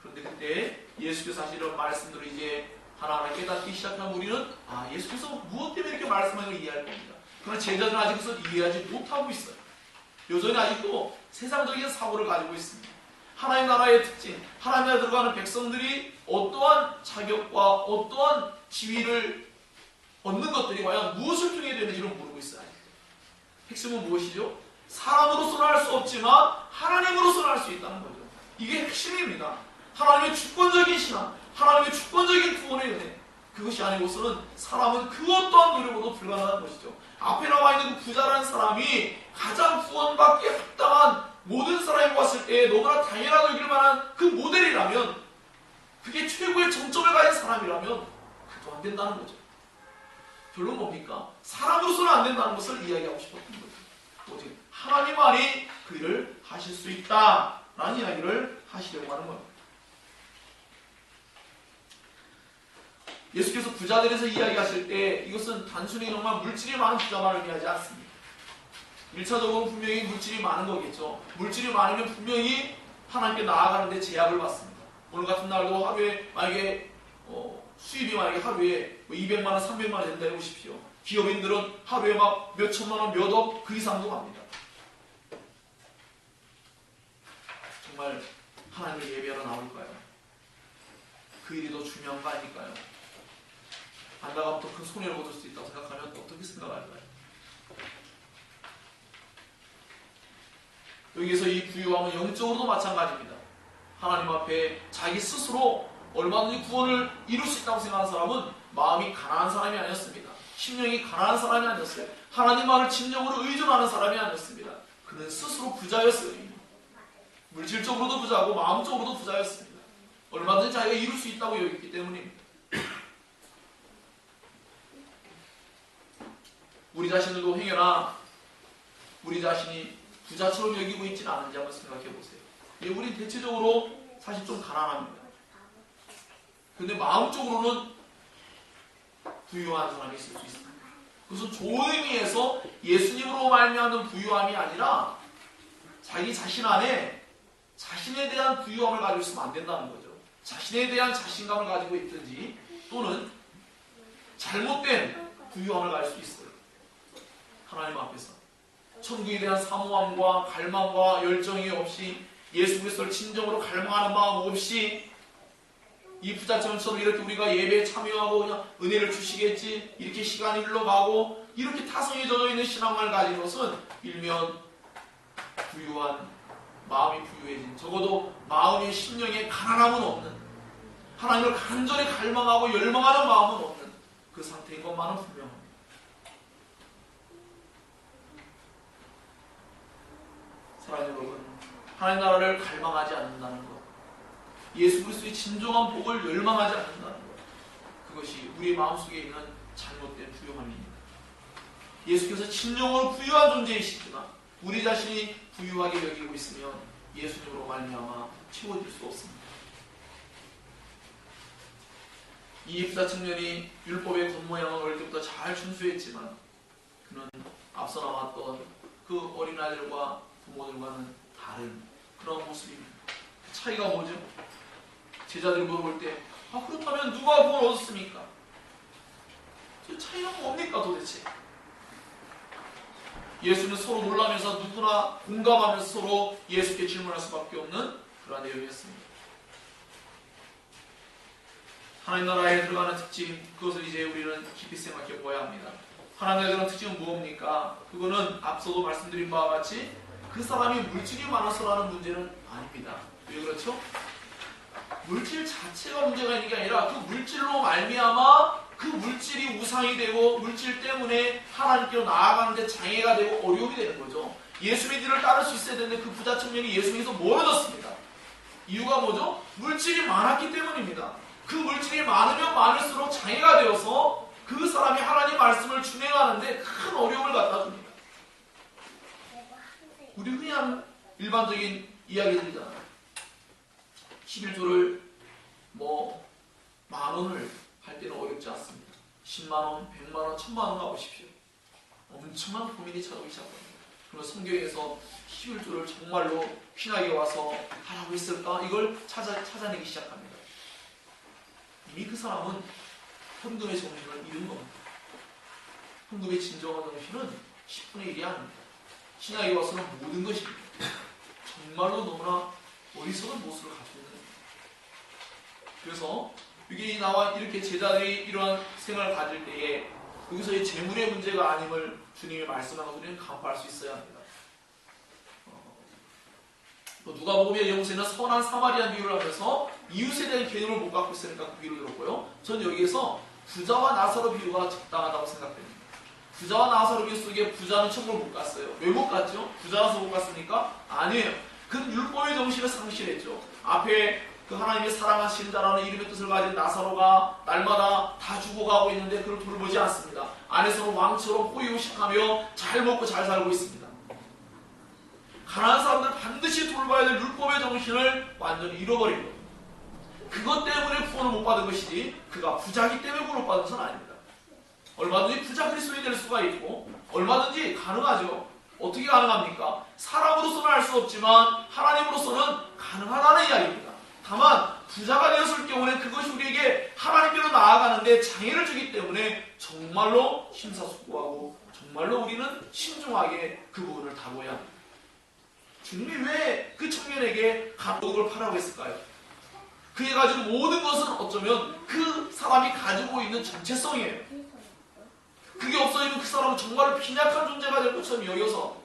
S1: 그런데 그때 예수께서 하신 이런 말씀들을 이제 하나하나 깨닫기 시작한 우리는 예수께서 무엇 때문에 이렇게 말씀하는 걸 이해할 겁니다. 그러나 제자들은 아직 그것을 이해하지 못하고 있어요. 여전히 아직도 세상적인 사고를 가지고 있습니다. 하나님 나라의 특징, 하나님 나라에 들어가는 백성들이 어떠한 자격과 어떠한 지위를 얻는 것들이 과연 무엇을 통해 되는지를 모르고 있어요. 핵심은 무엇이죠? 사람으로서는 할 수 없지만 하나님으로서는 할 수 있다는 거죠. 이게 핵심입니다. 하나님의 주권적인 신앙, 하나님의 주권적인 구원의 은혜, 그것이 아니고서는 사람은 그 어떠한 노력으로도 불가능한 것이죠. 앞에 나와 있는 그 부자라는 사람이 가장 구원받기에 합당한 모든 사람이 봤을 때 너무나 당연하게 여길 만한 그 모델이라면, 그게 최고의 정점을 가진 사람이라면 그것도 안 된다는 거죠. 결론 뭡니까? 사람으로서는 안 된다는 것을 이야기하고 싶었던 거죠. 오직 하나님만이 그 일을 하실 수 있다라는 이야기를 하시려고 하는 겁니다. 예수께서 부자들에 대해서 이야기하실 때 이것은 단순히 정말 물질이 많은 부자만 의미하지 않습니다. 1차적으로 분명히 물질이 많은 거겠죠. 물질이 많으면 분명히 하나님께 나아가는 데 제약을 받습니다. 오늘 같은 날도 하루에 만약에 수입이 만약에 하루에 200만 원, 300만 원 된다 해보십시오. 기업인들은 하루에 막 몇 천만 원, 몇 억 그 이상도 갑니다. 정말 하나님을 예배하러 나올까요? 그 일이 더 중요한 거 아닐까요? 안 나가면 더 큰 손해를 거둘 수 있다고 생각하면 어떻게 생각할까요? 여기서 이 부유함은 영적으로도 마찬가지입니다. 하나님 앞에 자기 스스로 얼마든지 구원을 이룰 수 있다고 생각하는 사람은 마음이 가난한 사람이 아니었습니다. 심령이 가난한 사람이 아니었어요. 하나님만을 진정으로 의존하는 사람이 아니었습니다. 그는 스스로 부자였어요. 물질적으로도 부자고 마음적으로도 부자였습니다. 얼마든지 자기가 이룰 수 있다고 여겼기 때문입니다. 우리 자신들도 행여나 우리 자신이 부자처럼 여기고 있지는 않은지 한번 생각해 보세요. 우리 대체적으로 사실 좀 가난합니다. 그런데 마음적으로는 부유한 사람이 있을 수 있습니다. 그것은 좋은 의미에서 예수님으로 말미암는 부유함이 아니라 자기 자신 안에 자신에 대한 부유함을 가지고 있으면 안 된다는 거죠. 자신에 대한 자신감을 가지고 있든지 또는 잘못된 부유함을 가질 수 있어요. 하나님 앞에서 천국에 대한 사모함과 갈망과 열정이 없이 예수 그리스도를 진정으로 갈망하는 마음 없이 이 부자처럼 이렇게 우리가 예배에 참여하고 그냥 은혜를 주시겠지 이렇게 시간이 흘러가고 이렇게 타성에 젖어 있는 신앙을 가진 것은 일면 부유한 마음이 부유해진 적어도 마음의 심령에 가난함은 없는 하나님을 간절히 갈망하고 열망하는 마음은 없는 그 상태인 것만은 분명합니다. 사랑하는 여러분, 하나님 나라를 갈망하지 않는다는 것, 예수 그리스도의 진정한 복을 열망하지 않는다는 것, 그것이 우리 마음속에 있는 잘못된 부유함입니다. 예수께서 진정으로 부유한 존재이시지만 우리 자신이 부유하게 여기고 있으면 예수님으로 말미암아 채워질 수 없습니다. 이 부자 청년이 율법의 겉모양은 어릴 때부터 잘 준수했지만 그는 앞서 나왔던 그 어린아이들과 부모들과는 다른 그런 모습입니다. 차이가 뭐죠? 제자들이 물어볼 때 그렇다면 누가 구원 얻었습니까? 그 차이가 뭡니까 도대체? 예수는 서로 놀라면서 누구나 공감하면서 서로 예수께 질문할 수밖에 없는 그러한 내용이었습니다. 하나님 나라에 들어가는 특징, 그것을 이제 우리는 깊이 생각해 보아야 합니다. 하나님 나라에 들어가는 특징은 무엇입니까? 그거는 앞서도 말씀드린 바와 같이 그 사람이 물질이 많아서라는 문제는 아닙니다. 왜 그렇죠? 물질 자체가 문제가 있는 게 아니라 그 물질로 말미암아 그 물질이 우상이 되고 물질 때문에 하나님께로 나아가는데 장애가 되고 어려움이 되는 거죠. 예수 믿기를 따를 수 있어야 되는데 그 부자 청년이 예수 믿어서 멀어졌습니다. 이유가 뭐죠? 물질이 많았기 때문입니다. 그 물질이 많으면 많을수록 장애가 되어서 그 사람이 하나님 말씀을 준행하는데 큰 어려움을 갖다 줍니다. 우리 흔히 하는 일반적인 이야기들이잖아요. 11조를 10,000원을 할 때는 어렵지 않습니다. 10만원, 100만원, 1000만원 가보십시오. 엄청난 고민이 찾아오기 시작합니다. 그리고 성경에서 11조를 정말로 휘나게 와서 하라고 했을까? 이걸 찾아내기 시작합니다. 이미 그 사람은 헌금의 정신을 잃은 겁니다. 헌금의 진정한 정신은 10분의 1이 아닙니다. 신약에 와서는 모든 것입니다. 정말로 너무나 어리석은 모습을 가지고 있는 겁니다. 그래서 여기 나와 이렇게 제자들이 이러한 생각을 가질 때에 여기서의 재물의 문제가 아님을 주님이 말씀하는 것을 우리는 간파할 수 있어야 합니다. 누가복음의 영세는 선한 사마리안 비유를 하면서 이웃에 대한 개념을 못 갖고 있으니까 그 비유를 들었고요. 전 여기에서 부자와 나사로 비유가 적당하다고 생각됩니다. 부자와 나사로 비유 속에 부자는 천국을 못 갔어요. 왜 못 갔죠? 부자라서 못 갔습니까? 아니에요. 그는 율법의 정신을 상실했죠. 앞에 그 하나님의 사랑하시는 자라는 이름의 뜻을 가진 나사로가 날마다 다 죽어가고 있는데 그를 돌보지 않습니다. 안에서는 왕처럼 호의호식하며 잘 먹고 잘 살고 있습니다. 가난한 사람들 반드시 돌봐야 될 율법의 정신을 완전히 잃어버린 겁니다. 그것 때문에 구원을 못 받은 것이지 그가 부자기 때문에 구원을 받은 것은 아닙니다. 얼마든지 부자 그리스도인이 될 수가 있고 얼마든지 가능하죠. 어떻게 가능합니까? 사람으로서는 알 수 없지만 하나님으로서는 가능하다는 이야기입니다. 다만 부자가 되었을 경우는 그것이 우리에게 하나님께로 나아가는데 장애를 주기 때문에 정말로 심사숙고하고 정말로 우리는 신중하게 그 부분을 다뤄야 합니다. 주님이 왜 그 청년에게 감독을 파라고 했을까요? 그게 가지고 모든 것은 어쩌면 그 사람이 가지고 있는 정체성이에요. 그게 없어지면 그 사람은 정말 빈약한 존재가 될 것처럼 여겨서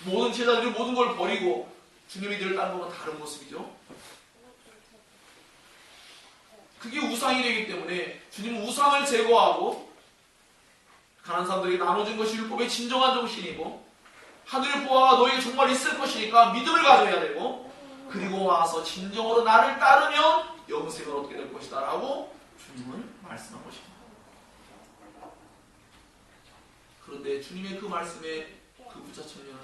S1: 모든 제자들이 모든 걸 버리고 주님이 늘 딴 거는 다른 모습이죠. 그게 우상이 되기 때문에 주님은 우상을 제거하고 가난한 사람들에게 나눠준 것이 율법의 진정한 정신이고 하늘의 보화가 너에게 정말 있을 것이니까 믿음을 가져야 되고 그리고 와서 진정으로 나를 따르면 영생을 얻게 될 것이다 라고 주님은 말씀한 것입니다. 그런데 주님의 그 말씀에 그 부자 청년은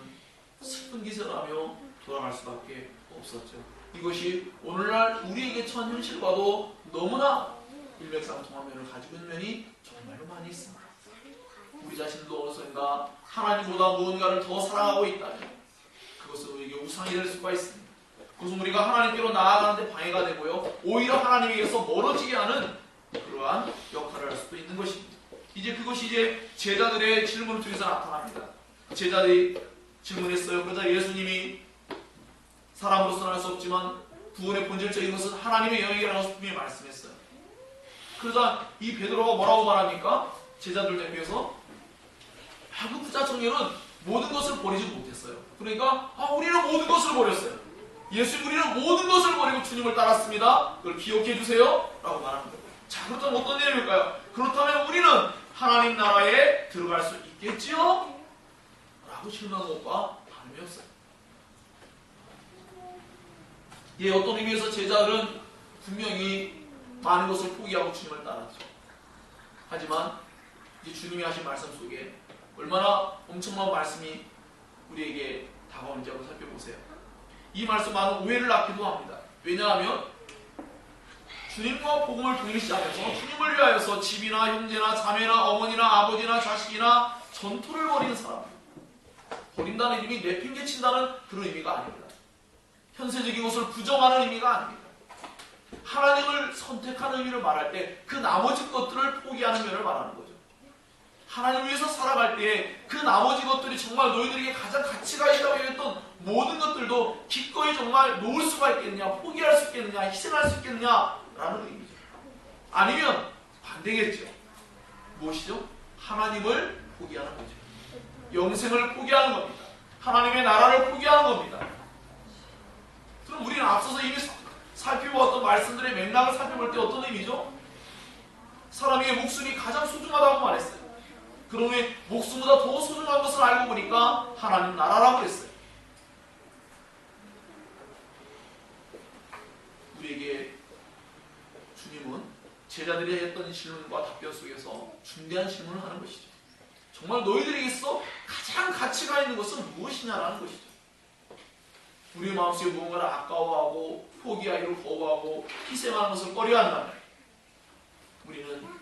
S1: 슬픈 기색을 하며 돌아갈 수밖에 없었죠. 이것이 오늘날 우리에게 처한 현실과도 너무나 일맥상통한 면을 가지고 있는 면이 정말로 많이 있습니다. 우리 자신도 어느샌가 하나님보다 무언가를 더 사랑하고 있다면 그것은 우리에게 우상이 될 수가 있습니다. 그것은 우리가 하나님께로 나아가는 데 방해가 되고요. 오히려 하나님에게서 멀어지게 하는 그러한 역할을 할 수도 있는 것입니다. 그것이 이제 제자들의 질문을 통해서 나타납니다. 제자들이 질문했어요. 그러자 예수님이 사람으로서는 할 수 없지만 구원의 본질적인 것은 하나님의 영역이라고 분명히 말씀했어요. 그러자 이 베드로가 뭐라고 말합니까? 제자들 대표에서 그 부자 청년은 모든 것을 버리지 못했어요. 그러니까 우리는 모든 것을 버렸어요. 예수님 우리는 모든 것을 버리고 주님을 따랐습니다. 그걸 기억해 주세요 라고 말합니다. 자, 그렇다면 어떤 내용일까요? 그렇다면 우리는 하나님 나라에 들어갈 수 있겠지요? 라고 질문한 것과 다름이 없어요. 어떤 의미에서 제자들은 분명히 많은 것을 포기하고 주님을 따랐죠. 하지만 이제 주님이 하신 말씀 속에 얼마나 엄청난 말씀이 우리에게 다가오는지 한번 살펴보세요. 이 말씀 많은 오해를 낳기도 합니다. 왜냐하면 주님과 복음을 동일시하면서 주님을 위하여서 집이나 형제나 자매나 어머니나 아버지나 자식이나 전토를 벌이는 사람, 버린다는 의미 내팽개친다는 그런 의미가 아닙니다. 현세적인 것을 부정하는 의미가 아닙니다. 하나님을 선택하는 의미를 말할 때 그 나머지 것들을 포기하는 면을 말하는 거죠. 하나님을 위해서 살아갈 때 그 나머지 것들이 정말 너희들에게 가장 가치가 있다고 여겼던 모든 것들도 기꺼이 정말 놓을 수가 있겠느냐, 포기할 수 있겠느냐, 희생할 수 있겠느냐라는 의미죠. 아니면 반대겠죠. 무엇이죠? 하나님을 포기하는 거죠. 영생을 포기하는 겁니다. 하나님의 나라를 포기하는 겁니다. 그럼 우리는 앞서서 이미 살펴보았던 말씀들의 맥락을 살펴볼 때 어떤 의미죠? 사람에게 목숨이 가장 소중하다고 말했어요. 그러면 목숨보다 더 소중한 것을 알고 보니까 하나님 나라라고 했어요. 우리에게 주님은 제자들이 했던 질문과 답변 속에서 중대한 질문을 하는 것이죠. 정말 너희들에게서 가장 가치가 있는 것은 무엇이냐라는 것이죠. 우리의 마음속에 무언가를 아까워하고 포기하기를 거부하고 희생하는 것을 꺼려한다면 우리는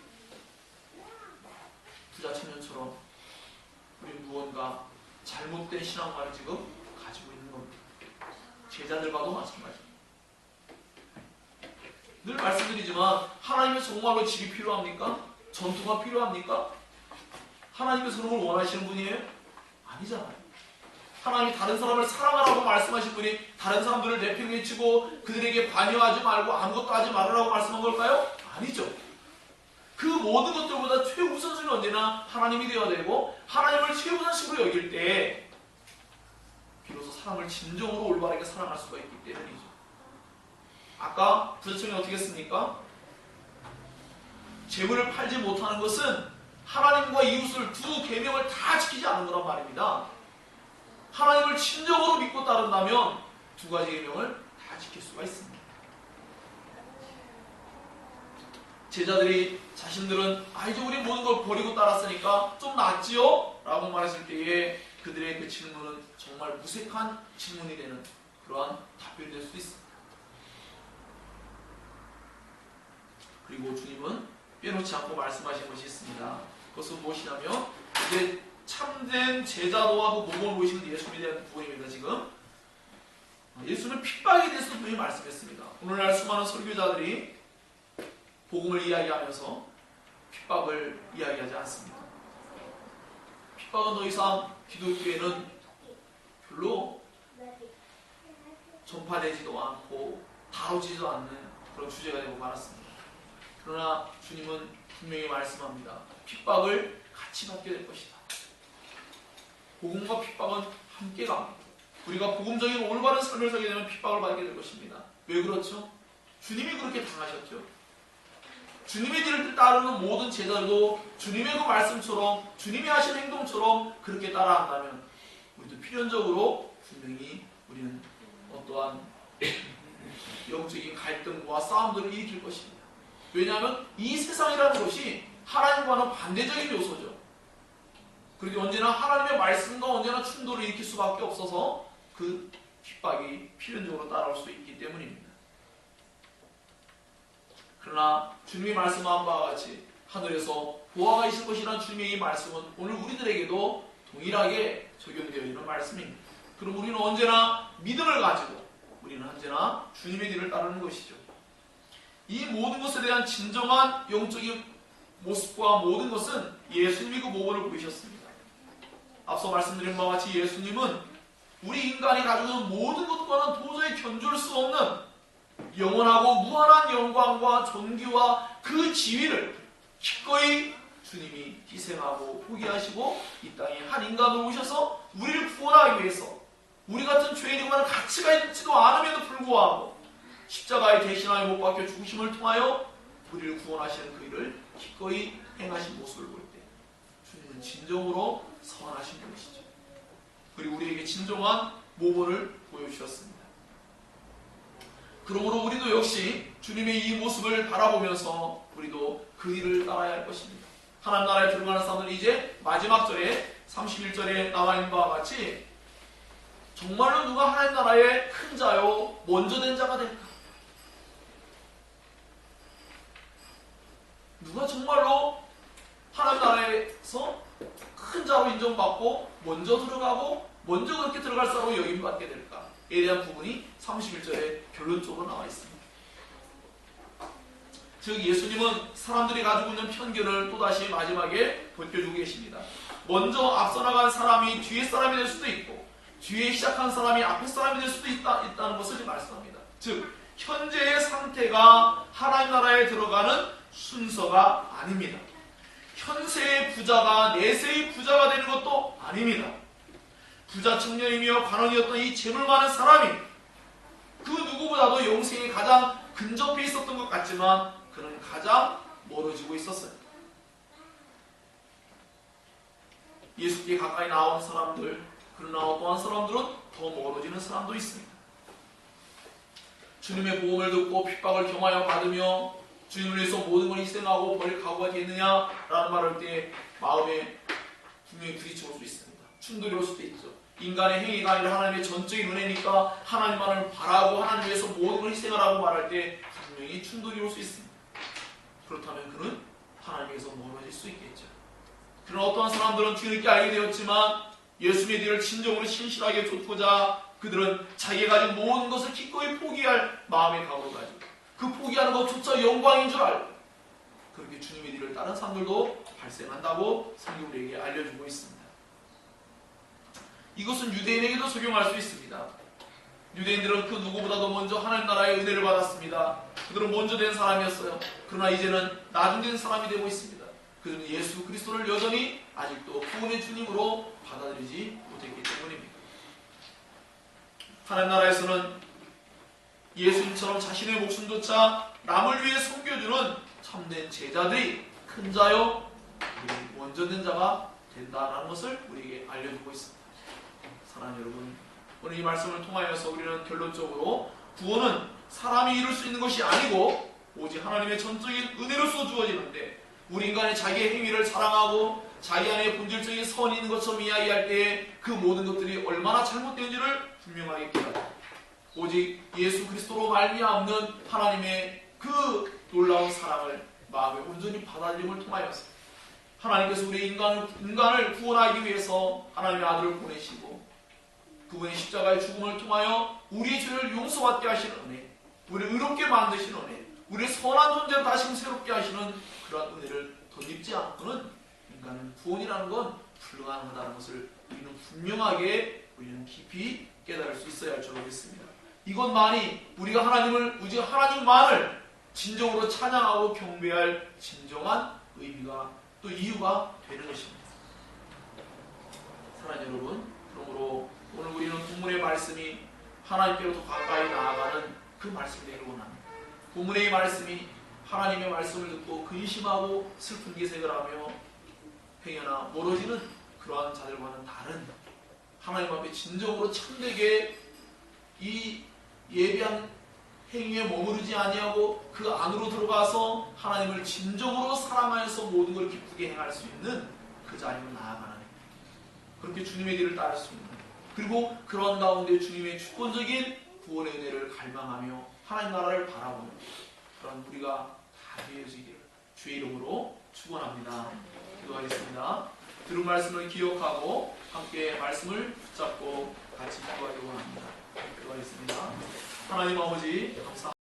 S1: 부자 청년처럼 우리는 무언가 잘못된 신앙관을 지금 가지고 있는 겁니다. 제자들과도 마찬가지입니다. 늘 말씀드리지만 하나님의 정말로 집이 필요합니까? 전투가 필요합니까? 하나님께서 그런 걸 원하시는 분이에요? 아니잖아요. 하나님이 다른 사람을 사랑하라고 말씀하신 분이 다른 사람들을 내팽개치고 그들에게 관여하지 말고 아무것도 하지 말으라고 말씀한 걸까요? 아니죠. 그 모든 것들보다 최우선순위는 언제나 하나님이 되어야 되고 하나님을 최우선식으로 여길 때 비로소 사람을 진정으로 올바르게 사랑할 수가 있기 때문이죠. 아까 부자청이 어떻게 했습니까? 재물을 팔지 못하는 것은 하나님과 이웃을 두 계명을 다 지키지 않는 거란 말입니다. 하나님을 진정으로 믿고 따른다면 두 가지 계명을 다 지킬 수가 있습니다. 제자들이 자신들은 이제 우리 모든 걸 버리고 따랐으니까 좀 낫지요? 라고 말했을 때에 그들의 그 질문은 정말 무색한 질문이 되는 그러한 답변이 될 수 있습니다. 그리고 주님은 빼놓지 않고 말씀하신 것이 있습니다. 그것은 무엇이냐면 이제 참된 제자도와 그 모범을 보이시는 예수님에 대한 부분입니다. 지금 예수는 핍박에 대해서 분명히 말씀했습니다. 오늘날 수많은 설교자들이 복음을 이야기하면서 핍박을 이야기하지 않습니다. 핍박은 더 이상 기독교에는 별로 전파되지도 않고 다루지도 않는 그런 주제가 되고 말았습니다. 그러나 주님은 분명히 말씀합니다. 핍박을 같이 받게 될 것이다. 복음과 핍박은 함께 갑니다. 우리가 복음적인 올바른 삶을 살게 되면 핍박을 받게 될 것입니다. 왜 그렇죠? 주님이 그렇게 당하셨죠. 주님의 뒤를 따르는 모든 제자들도 주님의 그 말씀처럼 주님이 하신 행동처럼 그렇게 따라한다면 우리도 필연적으로 분명히 우리는 어떠한 영적인 갈등과 싸움들을 일으킬 것입니다. 왜냐하면 이 세상이라는 것이 하나님과는 반대적인 요소죠. 그렇게 언제나 하나님의 말씀과 언제나 충돌을 일으킬 수밖에 없어서 그 핍박이 필연적으로 따라올 수 있기 때문입니다. 그러나 주님이 말씀한 바와 같이 하늘에서 보화가 있을 것이라는 주님의 이 말씀은 오늘 우리들에게도 동일하게 적용되어 있는 말씀입니다. 그럼 우리는 언제나 믿음을 가지고 우리는 언제나 주님의 길을 따르는 것이죠. 이 모든 것에 대한 진정한 영적인 모습과 모든 것은 예수님이 그 모범을 보이셨습니다. 앞서 말씀드린 바와 같이 예수님은 우리 인간이 가지고 있는 모든 것과는 도저히 견줄 수 없는 영원하고 무한한 영광과 존귀와 그 지위를 기꺼이 주님이 희생하고 포기하시고 이 땅에 한 인간으로 오셔서 우리를 구원하기 위해서 우리 같은 죄인이고는 가치가 있지도 않음에도 불구하고 십자가에 대신하여 못 박혀 죽으심을 통하여 우리를 구원하시는 그 일을 기꺼이 행하신 모습을 볼 때 주님은 진정으로 선하신 분이시죠. 그리고 우리에게 진정한 모범을 보여주셨습니다. 그러므로 우리도 역시 주님의 이 모습을 바라보면서 우리도 그 일을 따라야 할 것입니다. 하나님 나라에 들어가는 사람들은 이제 마지막 절에 31절에 나와 있는 바와 같이 정말로 누가 하나님 나라의 큰 자요 먼저 된 자가 될까? 누가 정말로 하나님 나라에서 큰 자로 인정받고 먼저 들어가고 먼저 그렇게 들어갈 사람으로 여김받게 될까에 대한 부분이 31절에 결론적으로 나와 있습니다. 즉 예수님은 사람들이 가지고 있는 편견을 또다시 마지막에 벗겨주고 계십니다. 먼저 앞서 나간 사람이 뒤에 사람이 될 수도 있고 뒤에 시작한 사람이 앞에 사람이 될 수도 있다는 것을 말씀합니다. 즉 현재의 상태가 하나님 나라에 들어가는 순서가 아닙니다. 현세의 부자가 내세의 부자가 되는 것도 아닙니다. 부자 청년이며 관원이었던 이 재물 많은 사람이 그 누구보다도 영생에 가장 근접해 있었던 것 같지만 그는 가장 멀어지고 있었어요. 예수께 가까이 나온 사람들, 그러나 어떠한 사람들은 더 멀어지는 사람도 있습니다. 주님의 보험을 듣고 핍박을 경하여 받으며 주님을 위해서 모든 걸 희생하고 버릴 각오가 되느냐라는 말을 할 때 마음에 분명히 부딪혀 올 수 있습니다. 충돌이 올 수도 있죠. 인간의 행위가 아니라 하나님의 전적인 은혜니까 하나님만을 바라고 하나님 위해서 모든 걸 희생하라고 말할 때 분명히 충돌이 올 수 있습니다. 그렇다면 그는 하나님에게서 멀어질 수 있겠죠. 그러나 어떠한 사람들은 뒤늦게 알게 되었지만 예수님의 뒤를 진정으로 신실하게 쫓고자 그들은 자기가 가진 모든 것을 기꺼이 포기할 마음의 각오를 가지고 그 포기하는 것조차 영광인 줄 알고 그렇게 주님의 뒤를 따른 사람들도 발생한다고 성경이 우리에게 알려주고 있습니다. 이것은 유대인에게도 적용할 수 있습니다. 유대인들은 그 누구보다도 먼저 하나님 나라의 은혜를 받았습니다. 그들은 먼저 된 사람이었어요. 그러나 이제는 나중된 사람이 되고 있습니다. 그들은 예수 그리스도를 여전히 아직도 구원의 주님으로 받아들이지 못했기 때문입니다. 하나님 나라에서는 예수님처럼 자신의 목숨조차 남을 위해 섬겨주는 참된 제자들이 큰 자요 먼저 된 자가 된다는 것을 우리에게 알려주고 있습니다. 사랑하는 여러분, 오늘 이 말씀을 통하여서 우리는 결론적으로 구원은 사람이 이룰 수 있는 것이 아니고 오직 하나님의 전적인 은혜로서 주어지는데 우리 인간의 자기의 행위를 사랑하고 자기 안에 본질적인 선이 있는 것처럼 이야기할 때에 그 모든 것들이 얼마나 잘못되는지를 분명하게 깨닫고 오직 예수 그리스도로 말미암는 하나님의 그 놀라운 사랑을 마음에 온전히 받아들임을 통하여서 하나님께서 우리 인간을 구원하기 위해서 하나님의 아들을 보내시고 그분의 십자가의 죽음을 통하여 우리의 죄를 용서받게 하시는 은혜, 우리를 의롭게 만드시는 은혜, 우리의 선한 존재로 다시 새롭게 하시는 그러한 은혜를 덧입지 않고는 인간은 구원이라는 건 불가능하다는 것을 우리는 분명하게 우리는 깊이 깨달을 수 있어야 할 줄 알겠습니다. 이것만이 우리가 하나님을, 오직 하나님만을 진정으로 찬양하고 경배할 진정한 의미가 또 이유가 되는 것입니다. 사랑하는 여러분, 그러므로 오늘 우리는 본문의 말씀이 하나님께로 더 가까이 나아가는 그 말씀이 되기를 원합니다. 본문의 말씀이 하나님의 말씀을 듣고 근심하고 슬픈 기색을 하며 행여나 멀어지는 그러한 자들과는 다른, 하나님 앞에 진정으로 참되게 이 예비한 행위에 머무르지 아니하고 그 안으로 들어가서 하나님을 진정으로 사랑하여서 모든 걸 기쁘게 행할 수 있는 그 자리로 나아가는, 그렇게 주님의 길을 따를 수 있는, 그리고 그런 가운데 주님의 주권적인 구원의 은혜를 갈망하며 하나님 나라를 바라보는 그런 우리가 다 되어지기를 주의 이름으로 축원합니다. 기도하겠습니다. 들은 말씀을 기억하고 함께 말씀을 붙잡고 같이 기도하려고 합니다. 기도하겠습니다. 하나님 아버지 감사합니다.